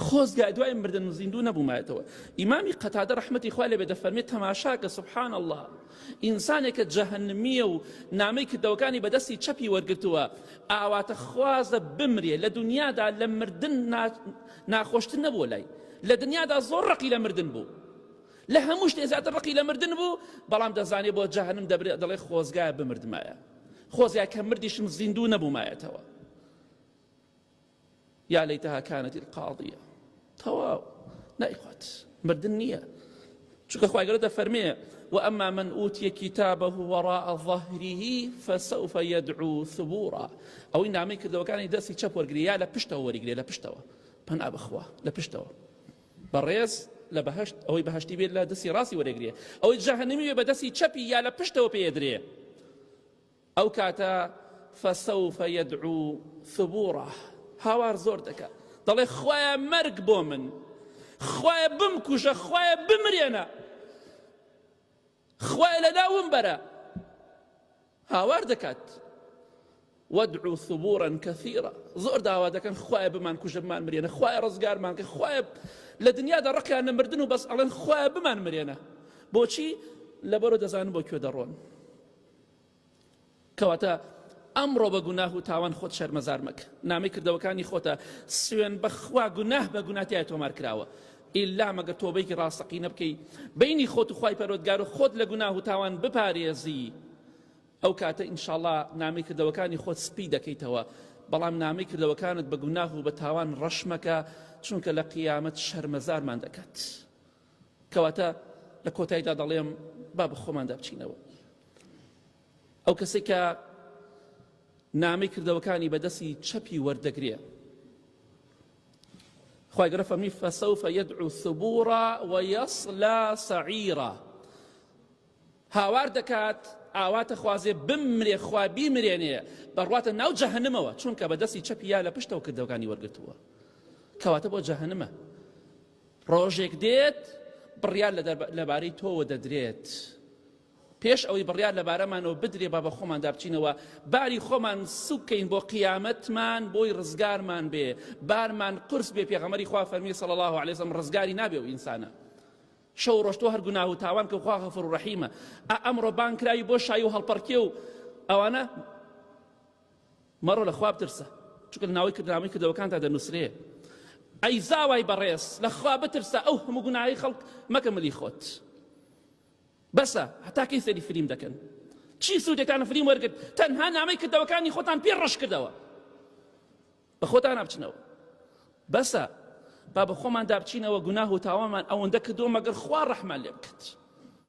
خۆزگای دوای مردن و زیندوو نەبوومایەتەوە. ئیمامی قەتادە ڕەحمەتی خوا لێ بێ دەفەرمێت تەماشاکە سوبحان الله ئینسانێکە جەهەنمیە و نامەی کردەوەکانی بەدەستی چەپی وەرگرتووە ئاواتە خوازە بمرێ لە دنیادا لە مردن ناخۆشتر نەبووە لای لە دنیادا زۆر ڕقی لە مردن بوو لە هەموو شتێ زیاتر ڕقی لە مردن بوو بەڵام دەزانێ بۆ جەهەنم دەبرێت دەڵێ خۆزگایە بمردمایە خۆزگای کە مردیشم زیندوو نەبوومایەتەوە. یا لەیتەها کانەتی القاضیە تەواو نایخوات مردن نییە چونکە خوای گەورە دەفەرمێ وأما من أوتي كتابه وراء ظهره فسوف يدعو ثبورا ئەوەی نامەی کردەوەکانی دەستی چەپ وەرگری یا لە پشتەوە وەرگرێ لە پشتەوە پەنا بخوا لە پشتەوە بەڕێز لە بەهەشت ئەوەی بەهەشتی بێت لە دەستی ڕاستی وەرەگرێ ئەوەی جەهەنەمی بێ بە دەستی چەپی یا لە پشتەوە پێدرێ ئەو کاتە فسوف يدعو ثبورا هاوار زۆر دەکات دەڵێ خوایە مەرگ بۆ من خوایە بمکوشە خوایە بمرێنە خوایە لەناوم بەرە هاوار دەکات وەدعو ثبورا كثيرا زۆر داوا دەکەن خوایە بمان کوشە بمان مرێنە خوایە ڕزگارمان کە خوایە لە دنیادا ڕقیان نەمردن و بەس ئەڵێن خوایە بمان مرێنە بۆچی لەبەرەوە دەزانن بۆ کوێ دەڕۆن کەواتە ئەمڕۆ بە گوناه و تاوان خۆت شەرمەزار مەکە نامەی کردەوەکانی خۆتە سوێن بەخوا گوناه بە گوناتیای تۆمار کراوە ئیلا مەگەر تۆبەیەکی ڕاستەقینە بکەی بینی خۆت و خوای پەروەردگار و خۆت لە گوناه و تاوان بپارێزی ئەو کاتە ئینشاءڵڵا نامەی کردەوەکانی خۆت سپی دەکەیتەوە بەڵام نامەی کردەوەکانت بە گوناه و بە تاوان ڕەش مەکە چونکە لە قیامەت شەرمەزارمان دەکات کەواتە لە کۆتاییدا دەڵێم با بە خۆماندا بچینەوە ئەو کەسێک کە نامەی کردەوەکانی بەدەستی چەپی وەردەگرێ خوای گەورە فەرمی فسوف يدعو ثبورا ويصلى سعيرا هاوار دەکات ئاواتە خوازێ بمرێ خوا بیمرێنێ بەڕواتە ناو جەهەنەمەوە چونکە بەدەستی چەپی یا لە پشتەوە کردەوەکانی وەرگرتووە کەواتە بۆ جەهەنەمە ڕۆژێک دێت بڕیار لەبارەی تۆوە دەدرێت پێش ئەوەی بڕیار لەبارەمانەوە بدرێ با بە خۆماندا بچینەوە باری خۆمان سوکەین بۆ قیامەتمان بۆی ڕزگارمان بێ بارمان قرس بێ پێغەمبەری خوا فەرمی صلی الله علیه وسلم ڕزگاری نابێ و ئینسانە شەو ڕۆژ تۆ هەر گوناه و تاوان کە خوا غەفور و ڕەحیمە ئەمڕۆ بان کراوی بۆ شای و هەڵپەڕکێ و ئەوانە مەڕۆ لە خوا بترسە چونکە ناوی نامەی کردەوەکانتا دەنووسرێ ئەی زاوای بەڕێز لە خوا بترسە ئەو هەموو گوناهی خەڵک مەکە ملی خۆت بەسە هەتا کەی سەری فلیم دەکەن چی سوودێکتانە فلیم وەرگرت تەنها نامەی کردەوەکانی خۆتان پێ ڕەش کردەوە بە خۆتان نابچنەوە بەسە با بە خۆماندا بچینەوە گوناه و تاوانمان ئەوەندە کردووە مەگەر خوا ڕەحمان لێ بکات